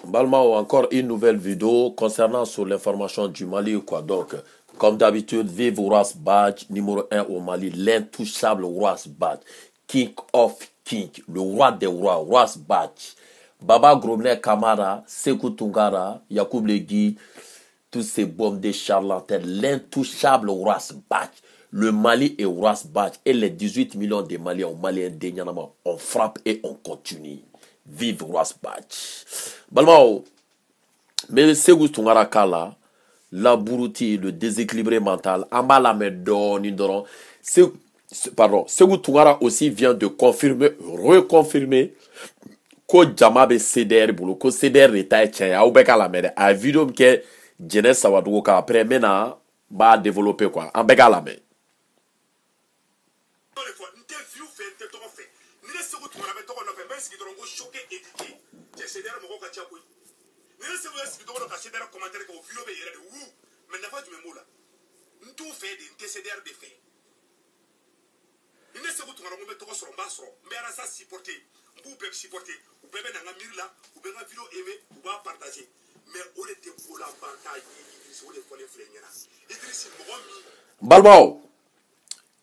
Balma, encore une nouvelle vidéo concernant sur l'information du Mali, quoi. Donc, comme d'habitude, vive Ras Badj, numéro 1 au Mali, l'intouchable Ras Badj, King of King, le roi des rois, Ras Badj. Baba Grobner Kamara, Sekou Tungara, Yacoub Legui, tous ces bombes de charlatans, l'intouchable Ras Badj. Le Mali est Ras Badj et les 18 millions de Maliens au Mali indéniablement. On frappe et on continue. Vive Ras Badj. Balmao, mais Sekou Tungara Kala, la bourouti, le déséquilibré mental, Amala Medon, pardon, Sekou Tungara aussi vient de confirmer, reconfirmer, que Jamabe CDR bolo, que CDR retaille tchaya, ou beka la merde, a vidéo que Jeunesse Sawadou ka après maintenant, va développer quoi, en beka la merde. Balmao,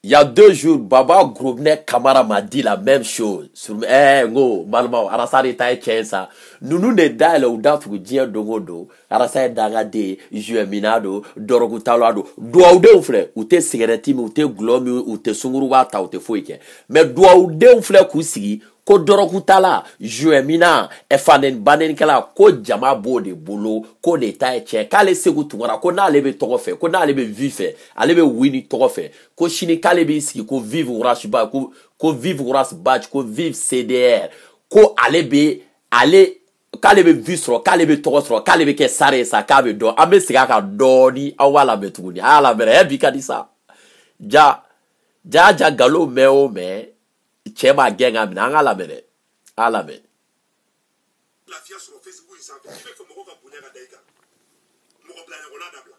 il y a 2 jours, Baba Grobner Kamara m'a dit la même chose. Balmao, Arasari Taï Chensa. Nous ne dalle ou d'afou dien dongodo, Arasari Dagade, Jueminado, Dorogutalado, Douaudé frère, ou te cigarette, ou te glomu, ou te sunguruata, ou te fouike. Mais Douaudé frère Koussi, ko Dorogutala, Juemina, Efanen Banenkala, ko Jamabo de Bolo, ko de Taïche, Kale Sekou Tungara, ko na lebe togofe, ko na lebe vife, alebe wini togofe, ko chine kalebe iski, ko vive Rashiba, ko vive Ras Badj, ko vive CDR, ko alebe, kalebe visro, kalebe togosro, kalebe ke sare sa, kabe do, ame siga ka doni, awala betuguni, ala bere, bika di sa. Ja galo meo me, Chema genga minanga la mene. Ala men. La fia sur Facebook ça fait que mo ko bunya ga daiga. Mo ko blana ko na dabla.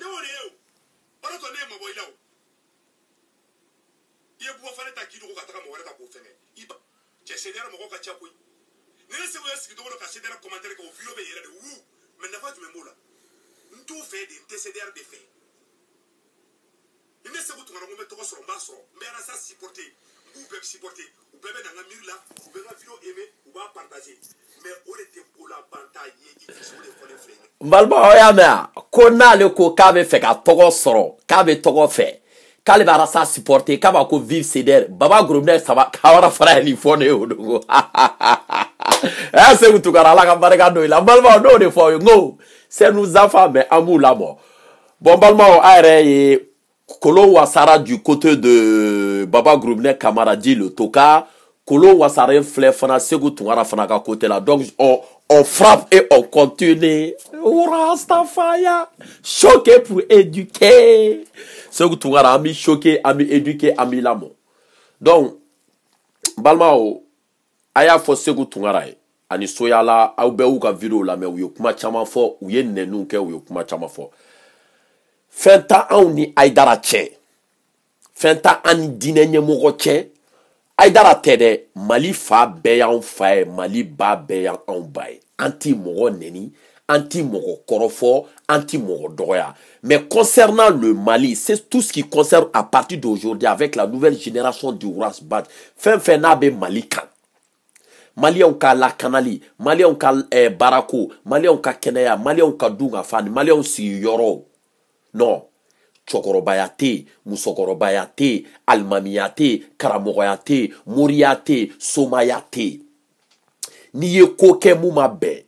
Ne wore yo. Para to ne mo boy law. Ye bu fa ta kidu ko ka ta mo wore ta ko fene. Iba. Je sedera mo ko ka chapu. Ne se wo yesi do ko ka sedera commentaire ko video be yere de wu. Men na fa tu me mola. Ntou fe de te sedera de fe. Ne se ko tu ngara mo be to ko so mba so. Me ara sa supporter. Ou peut supporter, ou peut mettre dans la mire là, ou peut la vidéo aimer, ou va partager. Mais on était pour la bataille, il faut les faire. Balba oya mea, kona le ko kabe fait ka togo soro, kabe togo fait. Kale bara sa supporter, kaba ko vive CDR. Baba Grobner saba kawara fara ni fone odogo. C'est où tu gara la kambarega no ila. Balba no de fo ngo. C'est nous enfants mais amour la mort. Bon balma o aire Kolo Wasara du côté de Baba Grobner Kamara dit le Toka. Kolo Wasara fleur fana Sekou Tungara fana ka côté là. Donc on frappe et on continue. Rastafaya. Choqué pour éduquer. Sekou Tungara a mis choqué, a mis éduqué, a mis l'amour. Donc, Balmao, aya fo Sekou Tungara ani soyala au be ou ka vidéo la mais ou yo kuma chama fo ou ye nenu ke ou yo kuma chama fo. Fenta an ni Aïdara tche. Fenta an dinenye moko tche. Aïdara tede Mali fa beyan faye, Mali ba beyan an baye. Anti moko neni, anti moko korofo, anti moko doya. Mais concernant le Mali, c'est tout ce qui concerne à partir d'aujourd'hui avec la nouvelle génération du Ras Badj. Fin nabe Mali kan. Mali on ka la kanali, Mali on ka barako, Mali on ka keneya, Mali on ka dunga fani, Mali on si yoro. Non, Chokorobayate, Musokorobayate, Almamiate, Karamogoyate, Moriate, Somayate. Ni ye koke mou ma be,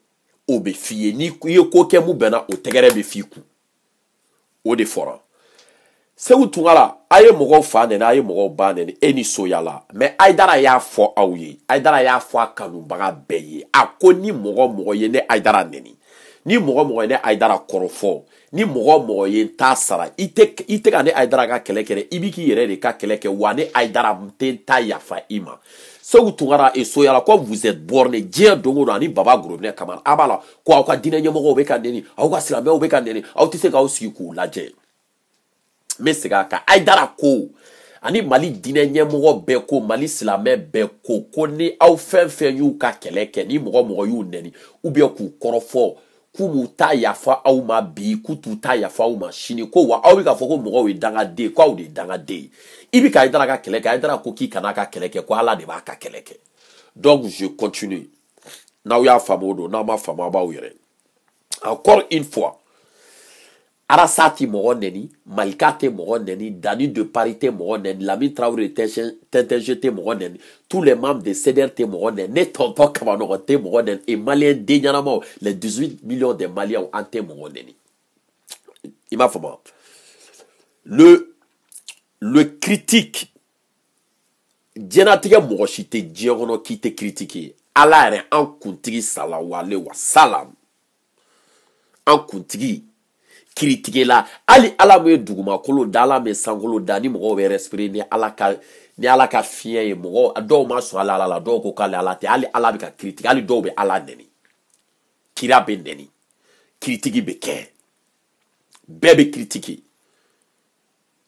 o be fiye, ni ye koke mou bena o tegere be fiku. O de fora. Sekou Tungara, aye mogo fanene, aye mogo banene, eni soyala. Mais Aïdara ya fo aouye, Aïdara ya fo kanumbaga beye. Ako ni mogo yene Aïdara neni. Ni mogo yene Aïdara korofo. Ni mogo ye ta sara ite ka ne Aïdara ka kelekere ibiki yere de ka keleke wane Aïdara mte ta yafa ima. Sekou Tungara et soyala quoi vous êtes borné dien dongo ani Baba Grobner Kamara abala quoi ka dinenye mogo be ka neni au ka silame o be ka neni au tise ka o siku laje. Mais c'est ka Aïdara ko ani Mali dinɛ ɲɛmɔgɔ bɛɛ ko Mali silamɛ bɛɛ ko ni aw fɛn fɛn y'u ka kɛlɛ kɛ ni mɔgɔ y'u nɛni ou bien k'u kɔrɔfɔ k'u m'u ta yafa aw ma bi k'u t'u ta yafa aw ma sini ko wa aw bɛ k'a fɔ ko mɔgɔw ye dangaden ko aw de ye dangaden i bɛ ka Haidara ka kɛlɛ kɛ Haidara ko k'i kana ka kɛlɛ kɛ ko Ala de b'a ka kɛlɛ kɛ donc je continue n'aw y'a faamu o don n'aw ma faamu a b'aw yɛrɛ encore une fois Arasa ti mɔgɔ nɛni Malika tɛ mɔgɔ nɛni Dani de Paris tɛ mɔgɔ nɛni Lamine Traoré TNTG tɛ mɔgɔ nɛni tous les membres de CDR tɛ mɔgɔ nɛni ne tonton Kamanɔgɔ tɛ mɔgɔ nɛni et Maliens den ɲɛnamaw les 18 millions de Maliens an tɛ mɔgɔ nɛni i m'a faamu le critique diɲɛnatigɛ mɔgɔ si tɛ diɲɛ kɔnɔ k'i tɛ critiquer Ala yɛrɛ an kuntigi salawale wa salam an kuntigi critiquer la ali Ala me dugumakolo da Ala me sankolo da ni mɔgɔw bɛ respirer ni Ala ka fiɲɛ ye mɔgɔ dɔw ma sɔn Ala la dɔw ko k'ale Ala tɛ ali Ala bɛ ka critiquer ali dɔw bɛ Ala nɛni kira bɛ nɛni critique bɛ kɛ bɛɛ bɛ critiquer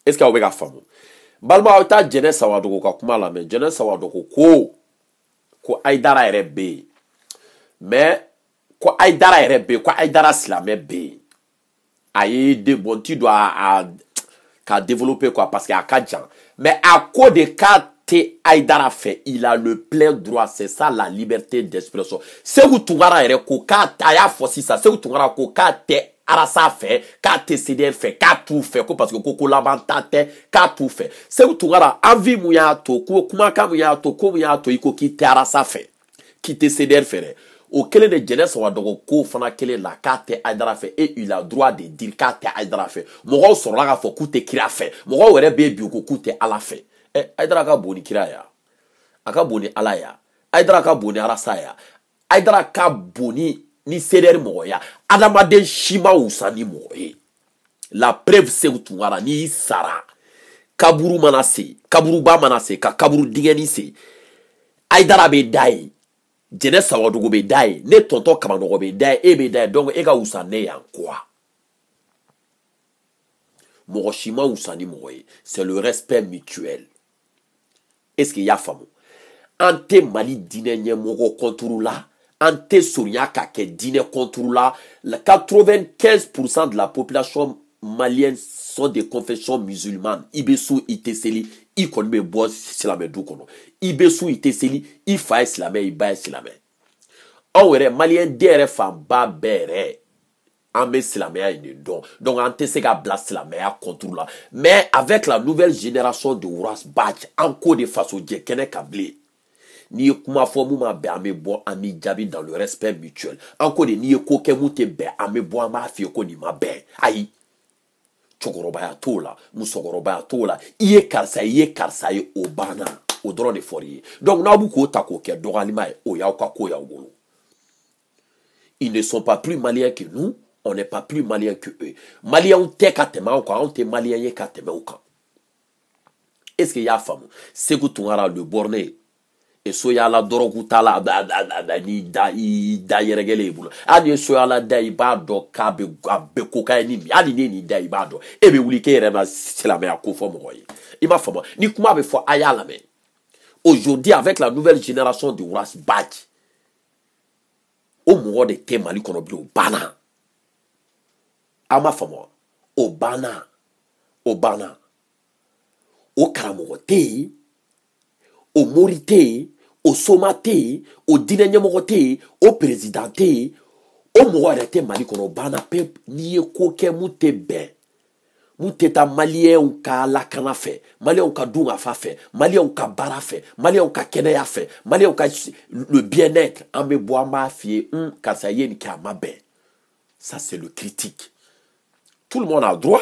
est-ce que aw bɛ ka faamu balima aw taa Jɛnɛ Sawadogo ka kuma lamɛn Jɛnɛ Sawadogo ko Haidara yɛrɛ bɛ yen mais ko Haidara yɛrɛ bɛ yen ko Haidara silamɛ bɛ yen a ye ti do ka développer quoi parce que a ka jan mais à cause de k'a tɛ Haidara fɛ il a le plein droit c'est ça la liberté d'expression Seku Tunkara yɛrɛ ko k'a a y'a fɔ sisan Seku Tunkara ko k'a tɛ Arasa fɛ k'a tɛ CDR fɛ k'a t'u fɛ ko parce que ko laban ta tɛ k'a t'u fɛ Seku Tunkara envie mun y'a to ko kumakan mun y'a to ko mun y'a to i ko k'i tɛ Arasa fɛ k'i tɛ CDR fɛ dɛ o kelen de Jɛnɛ Sawadogo ko fana kelen la k'a tɛ Haidara fɛ et il a droit de dire k'a tɛ Haidara fɛ mɔgɔw sɔrɔla k'a fɔ k'u tɛ kira fɛ mɔgɔw yɛrɛ bɛ bi ko k'u tɛ Ala fɛ Haidara ka bon ni kira ya a ka bon ni Ala ya Haidara ka bon ni Arasa ya Haidara ka bon ni CDR mɔgɔ ya adamaden si ma wusa ni mɔgɔ ye la preuve Seku Tunkara n'i sara kaburuba mana se ka kaburu dingɛni se Haidara bɛ da ye Jɛnɛ Sawadogo bɛ da ye ne tonton Kamanɔgɔ bɛ da ye e bɛ da ye donc e ka wusa ne yan quoi mɔgɔ si ma wusa ni mɔgɔ ye c'est le respect mutuel est-ce que y'a faamu an tɛ Mali dinɛ ɲɛmɔgɔ contre la an tɛ soronya ka kɛ dinɛ contre la 95% de la population malienne sont de confession musulmane i bɛ su i tɛ seli i kɔni bɛ bɔ silamɛ du kɔnɔ i bɛ su i tɛ seli i fa ye silamɛ i ba ye silamɛ anw yɛrɛ maliyɛn den yɛrɛ fanba bɛɛ yɛrɛ an bɛ silamɛya in de dɔn donc an tɛ se ka bila silamɛya contre la mais avec la nouvelle génération de Uras Badji an k'o de fasojɛ kɛnɛ kan bilen n'i ye kuma fɔ mun ma bɛn an bɛ bɔ an b'i jaabi dans le respect mutuel an ko de n'i ye ko kɛ mun tɛ bɛn an bɛ bɔ an b'a f'i ye ko nin ma bɛn ayi cɛkɔrɔbaya t'o la musokɔrɔbaya t'o la i ye karisa ye o banna o dɔrɔn de fɔr'i ye donc n'aw bɛ k'o ta k'o kɛ dɔgɔyalima ye o y'aw ka ko y'aw bolo ils ne sont pas plus maliens que nous on n'est pas plus maliens que eux maliens tɛ ka tɛmɛ anw kan anw tɛ maliens ye ka tɛmɛ u kan est-ce que y'a faamu Seku Tunkara le borné et soyala dɔrɔgu t'a la ni da yɛrɛgɛlen i bolo hali ni soyala da i b'a dɔn k'a bɛ kokaye ni min hali ni nin da i b'a dɔn e bɛ wuli k'e yɛrɛ ma silamɛya ko fɔ mɔgɔ ye i m'a faamu ni kuma bɛ fɔ a y'a lamɛn aujourd'hui avec la nouvelle génération de Uras Badji o mɔgɔ de tɛ Mali kɔnɔ bilen o banna a m'a faamu o banna o karamɔgɔ tɛ yen o mori tɛ yen o soma tɛ yen o dinɛ ɲɛmɔgɔ tɛ yen o président tɛ yen o mɔgɔ yɛrɛ tɛ Mali kɔnɔ o banna pewu n'i ye ko kɛ mun tɛ bɛn mun tɛ taa maliyɛnw ka lakana fɛ maliyɛnw ka dunkafa fɛ maliyɛnw ka baara fɛ maliyɛnw ka kɛnɛya fɛ maliyɛnw ka le bien-être an bɛ bɔ an b'a f'i ye karisa ye nin kɛ a ma bɛn ça c'est le critique tout le monde a droit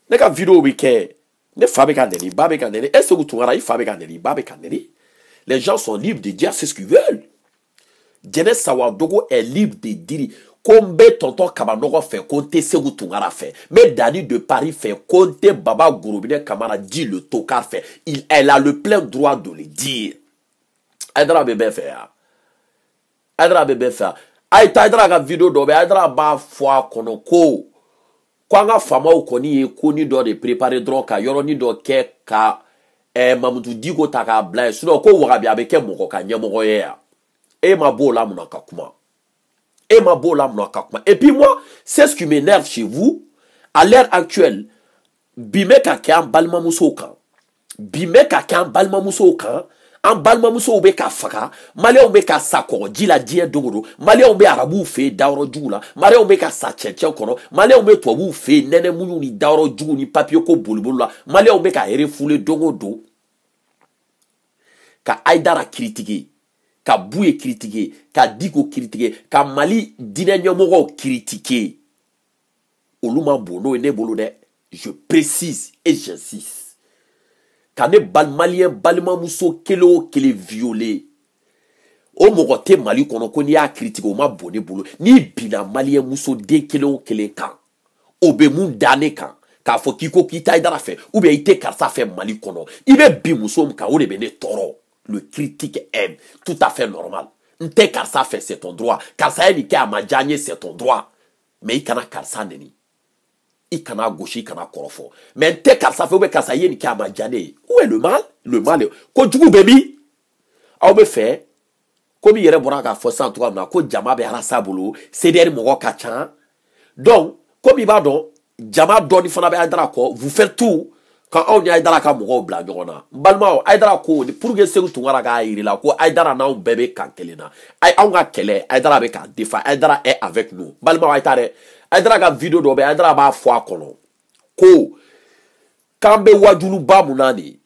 ne ka vidéo bɛ kɛ ne fa bɛ ka nɛni ba bɛ ka nɛni est-ce que Tunkara i fa bɛ ka nɛni i ba bɛ ka nɛni les gens sont libres de dire ce qu'ils veulent Jɛnɛ Sawadogo est libre de dire ko n bɛ tonton Kamanɔgɔ fɛ ko n tɛ Seku Tunkara fɛ n bɛ Dani de Paris fɛ ko n tɛ Baba Gorobinɛ Kamara Dji le tocard fɛ elle a le plein droit de le dire Haidara bɛ bɛɛ fɛ yan Haidara bɛ bɛɛ fɛ yan a ye taa Haidara ka vidéo dɔ bɛ Haidara b'a fɔ a kɔnɔ ko Quand on a fama koni koni do de préparer dron ka yoro ni do ke ka Mamadou Digo ta ka bla sinon ko warabi avec moko ka nyamoko ye ya. Et ma bo la muna kakuma. Et ma bo la muna kakuma. Et puis moi, c'est ce qui m'énerve chez vous à l'heure actuelle. Bime ka ke an balma muso kan. Bime ka ke an balma muso kan. An balma muso be ka faka. Malé be ka sako dila die dogodo. Malé be arabu fe dawro djula. Malé be ka sa tchetchen kono. Malé be tobu fe nene munu ni dawro djou ni papier ko bolibolo la. Malé be ka refoule dogodo. Ka Aïdara critiquer. Ka Bouye critiquer. Ka Digo critiquer. Ka Mali dine nyomogo critiquer. Oluma bono ene bolo de. Je précise et j'insiste. Quand les bal malien balma muso kelo kele violé. O mogote mali kono koni a critique o ma bonne bolo. Ni bina malien muso de kelo kele kan. Obe moun dane kan. Ka fo kiko kita idara fe. Ou bien ite karsa fe mali kono. Ibe bi muso mka ou bene toro. Le critique aime. Tout à fait normal. Nte karsa fe c'est ton droit. Karsa eni ke amadjanye c'est ton droit. Mais ikana karsa neni. Il kana gauche, il kana korofo. Mais t'es qu'à ça fait ou qu'à ça y est, qui a majane. Où est le mal? Le mal est. Quand tu baby, a me fait. Comme il y a un ka force en toi, na ko jama be harasa bolo, c'est derrière mon kacha. Donc, comme il va donc, jama donne fana be adra ko, vous faites tout. Quand on y a idara ka mo bla nyona. Balma aidara ko pour que se tu ngara ga iri la ko aidara na bébé kankelena. Ai on ga kele, aidara be ka defa, aidara est avec nous. Balma aitare Aïdara ga vidéo dobe Aïdara ba fwa kono ko kambe wajulu ba munani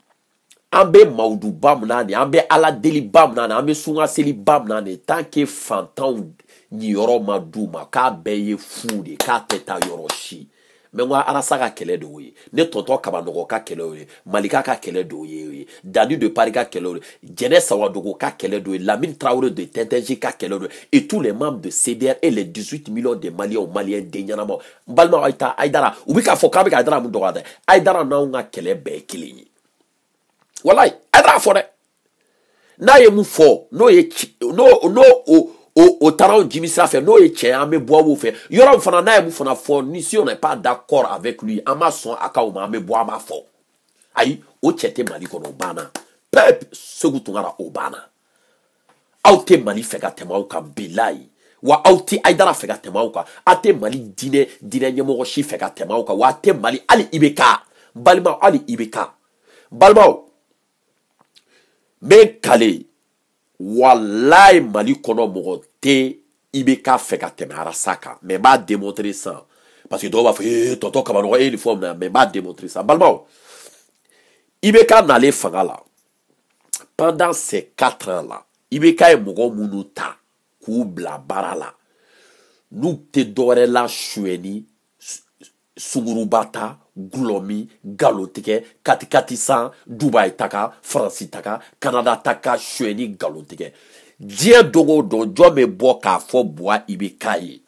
ambe maudu ba munani ambe ala deli ba munani ambe sunga seli ba munani tant que fantan ni yoro maduma ka beye fude ka teta yoroshi mais moi arasa ka kele do ye ne tonton kabanogo ka kele ye malika ka kele do ye Dani de Paris ka kele Jene Sawadogo ka kele do Lamine Traoré de Tentenji ka kele do et tous les membres de CDR et les 18 millions de Maliens ou Maliens denyanamo balma aita Aïdara ubika fokabe ka Aïdara mundo gade Aïdara na nga kele be kilini wallahi Aïdara fo de na ye mu fo no ye au tarot Jimmy Sra fait no et ame bois ou fait yora fana na mu fana fo ni si on n'est pas d'accord avec lui ama son akauma ame bois ma fo ayi o chete mali kono bana pep segutungara obana auté mali feka tema uka bilai wa auté Aïdara feka tema uka ate mali dine nyemo shi feka tema uka wa ate mali ali ibeka balma ali ibeka balma me kale wallahi mali kono mogote ibeka feka temara saka mais ba démontrer ça parce que doit faire tonton kabano et uniforme mais ba démontrer ça balmao ibeka n'allait fangala pendant ces 4 ans là ibeka e mogo munuta ku bla barala nous te dore la choueni sungurubata gulomi galotike katikati san Dubai taka France taka Canada taka choueni galotike die dogo do jome bo ka fo bois ibeka ye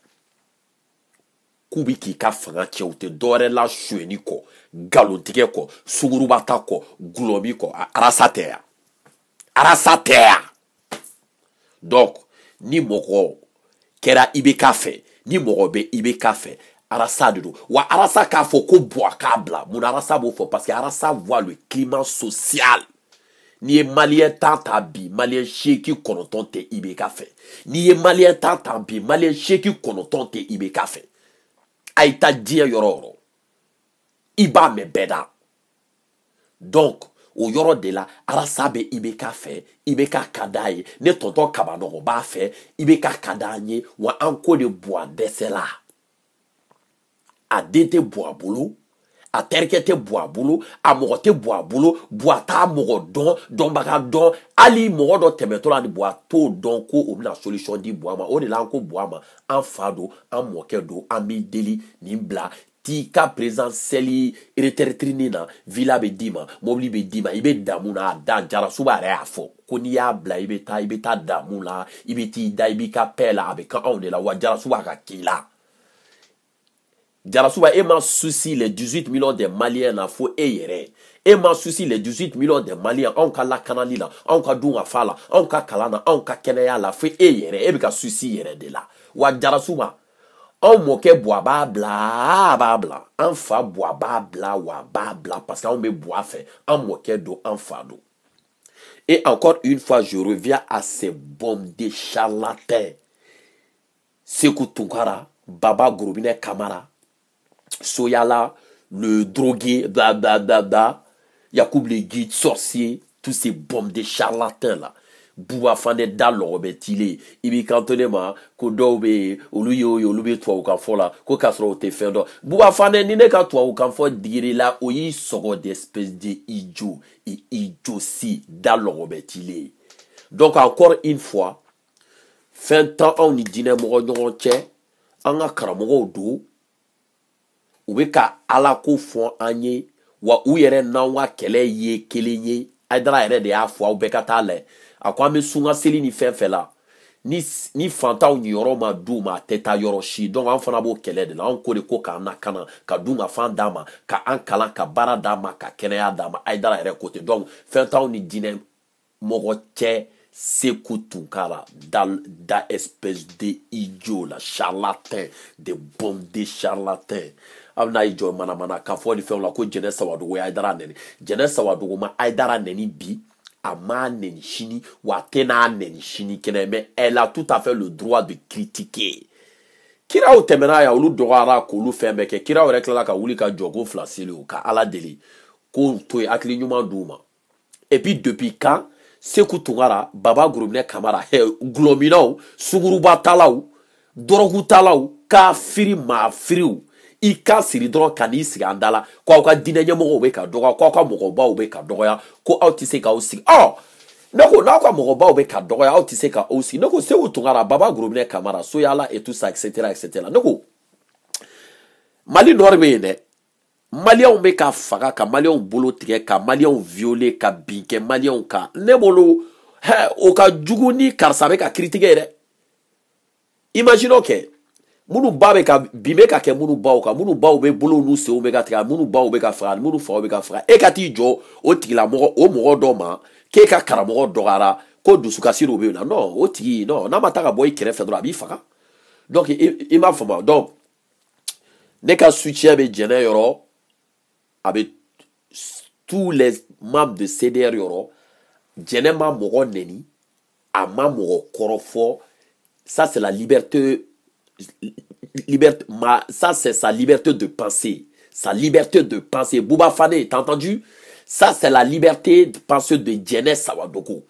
kubi ki ka fanga te dore la choueni ko galotike ko sungurubata ko gulomi ko arasatea donc ni mogo kera ibeka fe ni mogo be ibeka fe arasa de wa arasa ka fo ko bois kabla mon arasa bo fo parce que arasa voit le climat social ni malien tantabi malien cheki konotonte ibeka fe ni malien tantabi malien cheki konotonte ibeka fe aita dia yororo iba me beda donc o yoro de la arasa be ibeka fe ibeka kadaye ne tonton kabano ba fe ibeka kadanye wa anko de bois desela a dete bois bolo a terkete bois bolo a mogote bois bolo bois ta mogodon don baka don ali mogodo temetola ni bois to don ko o na solution di bois ma o de la anko bois ma en fado en mokedo en mideli ni bla ti ka présent seli retertrinina villa be dima mobili be dima ibe damuna da jara suba re afo koni ya bla ibe ta damula ibe ti da ibe ka pela avec quand on est là wa jara suba ka kila Jarasuba et m'en souci les 18 millions de Maliens na fo eyere. Et m'en souci les 18 millions de Maliens on ka la kanali la, on ka dunga fala, on ka kalana, on ka keneya la fo eyere. Et bika souci yere de la. Wa Jarasuba an mɔkɛ bois ba bla an fa bois ba bla wa ba bla parce qu'on me bois fait an mɔkɛ do an fa do. Et encore une fois je reviens à ces bombes de charlatans. Sekou Tunkara, Baba Groubine Kamara, Soyala, le drogué, bla bla bla bla, Yacoub le guide, sorcier, tous ces bombes de charlatans là. Bouba Fane Dalo Betile, Ibi Cantonema, Kodobe, Oluyo, Olube, toi, ou Kanfola, Kokasro, te fendo. Bouba Fane, Nine, toi, ou Kanfo, dire là, où il sort d'espèce de idiot, et idiotie, Dalo Betile. Donc, encore une fois, fin temps, on y dîne, mon tché, on a karamoro do, ou ka alako fon anye, wa ou yere nan wa kele ye, aidra yere de a fwa, ou beka tale. A kwa me sunga seli ni fɛn la ni fantaw ni yɔrɔ ma du ma tɛ taa yɔrɔ si donc an fana b'o kɛlɛ de la an ko de ko k'an nakana ka dun ka fan d'a ma ka an kalan ka baara d'a ma ka kɛnɛya d'a ma Aidara yɛrɛ côté donc fɛn t'anw ni diinɛ mɔgɔ cɛ Sekou Tunkara da espèce de idiot la charlatan de bombes de charlatan amna idiot mana ka fɔ ni fɛn la ko Jɛnɛ Sawadogo Aidara neni Jɛnɛ Sawadogo ma Aidara neni bi Ama neni chini ou atena neni chini mais elle a tout à fait le droit de critiquer. Kira o temena ya olu dogara ko olu fɛn bɛɛ kɛ kira wɛrɛ tilala ka wuli ka jɔ ko fila seli o ka ala deli ko to ye hakili ɲuman d'u ma. Et puis depuis quand Sekou Tunkara Baba Groubine Kamara gulominaw suguruba talaw dɔrɔgu talaw kafiri maafiriw I ka siri dɔrɔn ka n'i sigi an da la ko aw ka diinɛ ɲɛmɔgɔw bɛ ka dɔgɔya ko aw ka mɔgɔbaw bɛ ka dɔgɔya ko aw tɛ se k'aw sigi ne ko n'aw ka mɔgɔbaw bɛ ka dɔgɔya aw tɛ se k'aw sigi ne ko Sekou Tunkara Baba Groubine Kamara Soyala et tout ça etc ne ko Mali nord bɛ yen dɛ Maliyɛnw bɛ ka faga ka Maliyɛnw bolo tigɛ ka Maliyɛnw violer ka bin kɛ Maliyɛnw kan ne bolo o ka jugu ni karisa bɛ ka critiquer dɛ imagine kɛ munu ba be ka bime ka ke munu baw ka munu baw be bolo nu se o be ka tika munu baw be ka faga munu faw be ka faga e ka ti jɔ o tigila mɔgɔ o mɔgɔ dɔ ma k'e ka karamɔgɔ dɔgɔyara ko dusukasi dɔ bɛ yen non o tigi non n'a ma taa ka bɔ i kɛrɛfɛ dɔrɔn a b'i faga donc i m'a faamu donc ne ka soutien bɛ Jɛnɛ yɔrɔ a bɛ tous les membres de CDR yɔrɔ Jɛnɛ ma mɔgɔ neni a ma mɔgɔ kɔrɔfɔ ça c'est la liberté ça c'est sa liberté de penser. Sa liberté de penser. Bouba Fane, t'as entendu? Ça c'est la liberté de penser de Jɛnɛ Sawadogo.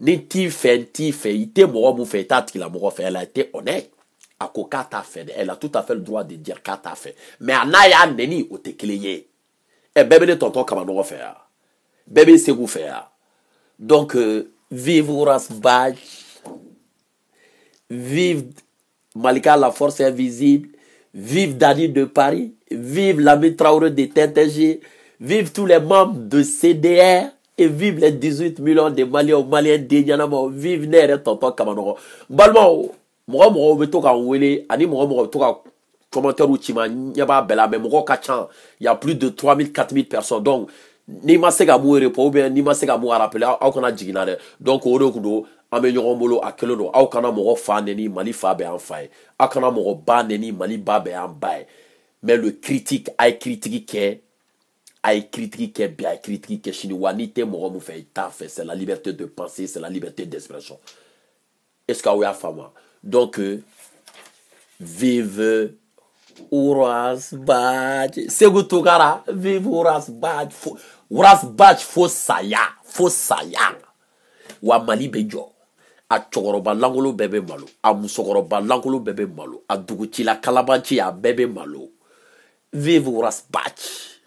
Ni ti fait, il te moro mou fait, la moro fait, elle a été honnête. A ko ka ta fait, elle a tout à fait le droit de dire ka ta fait. Mais anaya neni o te kleye. E bébé ne tonton kamano fait. Bébé Sekou fait. Donc vive Ouras Badj. Vive Malika la force invisible, vive Dani de Paris, vive Lamine Traoré de TNTG, vive tous les membres de CDR et vive les 18 millions de Maliens d'Inyanamo, vive Nere Tonton Kamanoro. Balmo, moi, me toka wele, ani moi, toka commentaire ou chima, nyaba bela, mais moi, kachan, il y a plus de 3000, 4000 personnes, donc, ni ma sega mourir pour ou bien ni ma sega mou rappeler, au kana jiginare, donc, au kudo, an bɛ ɲɔgɔn bolo a kelen don aw kana mɔgɔ fa neni Mali fa bɛ an fa ye aw kana mɔgɔ ba neni Mali ba bɛ an ba ye mais le critique a ye critique kɛ bi a ye critique kɛ sini wa n'i tɛ mɔgɔ mun fɛ i t'a fɛ c'est la liberté de penser c'est la liberté d'expression est-ce que aw y'a faamu donc vive Ouras Badj Sekou Tunkara vive Ouras Badj fo saya wa Mali bɛ jɔ a cɛkɔrɔba langolo bɛɛ bɛ malo a musokɔrɔba langolo bɛɛ bɛ malo a dugutila kalabanci a bɛɛ bɛ malo vive Ouras Badj